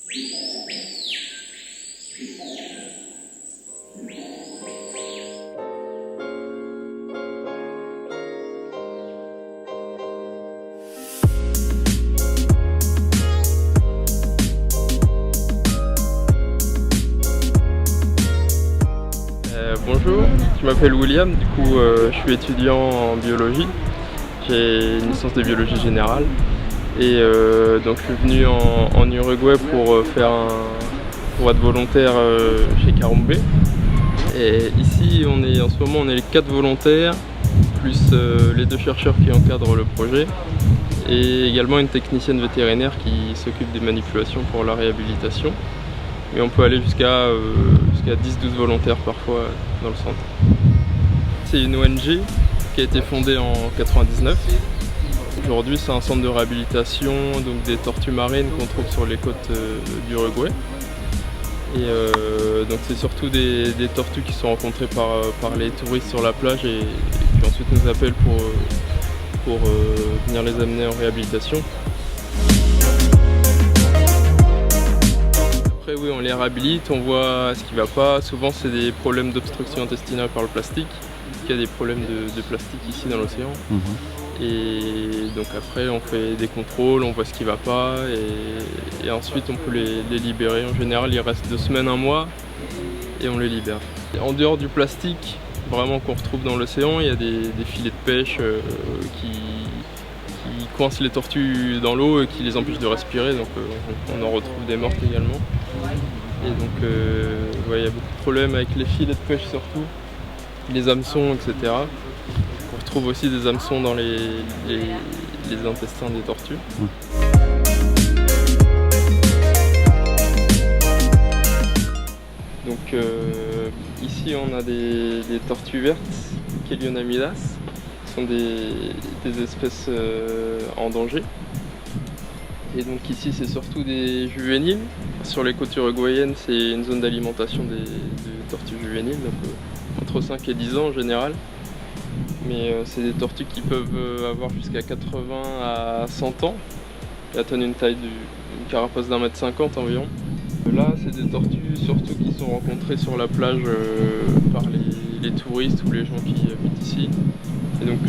Bonjour, je m'appelle William, du coup je suis étudiant en biologie, j'ai une licence de biologie générale et donc je suis venu en Uruguay pour être volontaire chez Carumbé. Et ici en ce moment on est les 4 volontaires, plus les 2 chercheurs qui encadrent le projet et également une technicienne vétérinaire qui s'occupe des manipulations pour la réhabilitation. Mais on peut aller jusqu'à 10-12 volontaires parfois dans le centre. C'est une ONG qui a été fondée en 1999. Aujourd'hui c'est un centre de réhabilitation donc des tortues marines qu'on trouve sur les côtes d'Uruguay. Et donc c'est surtout des tortues qui sont rencontrées par les touristes sur la plage et qui ensuite nous appellent pour venir les amener en réhabilitation. Après oui, on les réhabilite, on voit ce qui ne va pas. Souvent c'est des problèmes d'obstruction intestinale par le plastique. Il y a des problèmes de plastique ici dans l'océan. Et donc après on fait des contrôles, on voit ce qui ne va pas et ensuite on peut les libérer. En général il reste 2 semaines, 1 mois et on les libère. En dehors du plastique vraiment qu'on retrouve dans l'océan, il y a des filets de pêche qui coincent les tortues dans l'eau et qui les empêchent de respirer, donc on en retrouve des mortes également. Et donc il y a beaucoup de problèmes avec les filets de pêche surtout, les hameçons, etc. On retrouve aussi des hameçons dans les intestins des tortues. Donc ici on a des tortues vertes, Kelionamidas, qui sont des espèces en danger. Et donc ici c'est surtout des juvéniles. Sur les côtes uruguayennes c'est une zone d'alimentation de tortues juvéniles, donc entre 5 et 10 ans en général. Mais c'est des tortues qui peuvent avoir jusqu'à 80 à 100 ans et atteindre une taille d'une carapace d'1,50 m environ. Là c'est des tortues surtout qui sont rencontrées sur la plage par les touristes ou les gens qui habitent ici. Et donc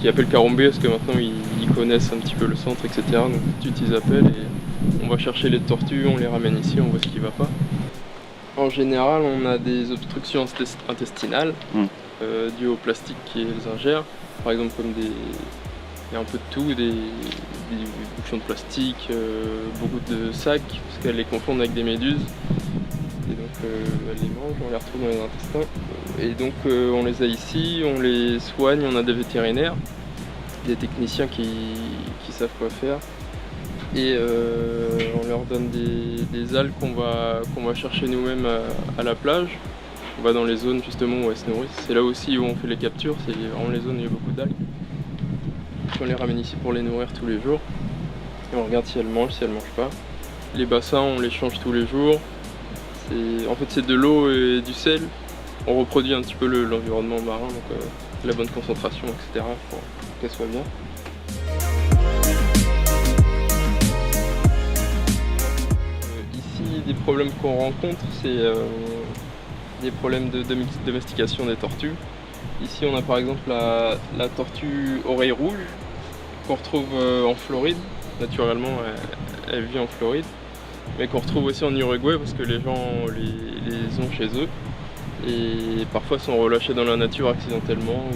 qui appellent Carumbé parce que maintenant ils connaissent un petit peu le centre, etc. Donc tout de suite ils appellent et on va chercher les tortues, on les ramène ici, on voit ce qui va pas. En général on a des obstructions intestinales. Dû au plastique qui les ingère, par exemple comme il y a un peu de tout, des bouchons de plastique, beaucoup de sacs, parce qu'elles les confondent avec des méduses, et donc elles les mangent, on les retrouve dans les intestins, et donc on les a ici, on les soigne, on a des vétérinaires, des techniciens qui savent quoi faire, et on leur donne des algues qu'on va chercher nous-mêmes à la plage. On va dans les zones justement où elles se nourrissent. C'est là aussi où on fait les captures, c'est vraiment les zones où il y a beaucoup d'algues. On les ramène ici pour les nourrir tous les jours. Et on regarde si elles mangent, si elles mangent pas. Les bassins, on les change tous les jours. En fait c'est de l'eau et du sel. On reproduit un petit peu l'environnement marin, donc la bonne concentration, etc. pour qu'elles soient bien. Ici, des problèmes qu'on rencontre, c'est des problèmes de domestication des tortues. Ici on a par exemple la tortue oreille rouge qu'on retrouve en Floride, naturellement elle vit en Floride, mais qu'on retrouve aussi en Uruguay parce que les gens les ont chez eux et parfois sont relâchés dans la nature accidentellement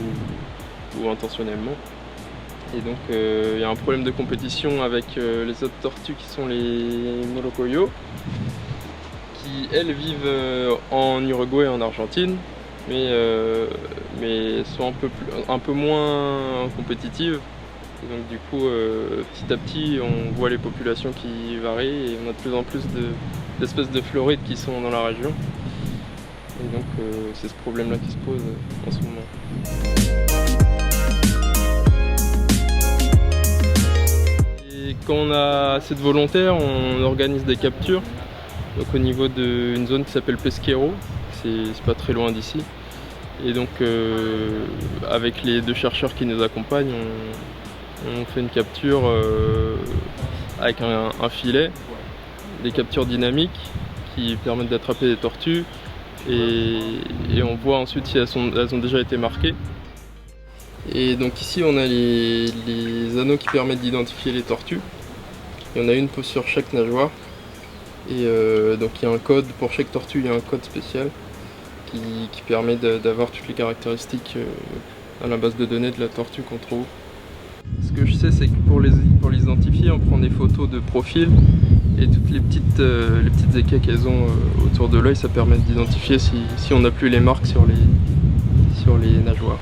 ou intentionnellement. Et donc il y a un problème de compétition avec les autres tortues qui sont les morocoyos, qui elles vivent en Uruguay et en Argentine, mais sont un peu moins compétitives. Et donc du coup, petit à petit, on voit les populations qui varient et on a de plus en plus d'espèces de Floride qui sont dans la région. Et donc c'est ce problème-là qui se pose en ce moment. Et quand on a assez de volontaires, on organise des captures. Donc au niveau d'une zone qui s'appelle Pesquero, c'est pas très loin d'ici. Et donc avec les 2 chercheurs qui nous accompagnent, on fait une capture avec un filet. les captures dynamiques qui permettent d'attraper les tortues et on voit ensuite si elles ont déjà été marquées. Et donc ici on a les anneaux qui permettent d'identifier les tortues. Il y en a une sur chaque nageoire. Et donc il y a un code, pour chaque tortue il y a un code spécial qui permet d'avoir toutes les caractéristiques à la base de données de la tortue qu'on trouve. Ce que je sais, c'est que pour les identifier, on prend des photos de profil et toutes les petites écailles qu'elles ont autour de l'œil, ça permet d'identifier si on n'a plus les marques sur les nageoires.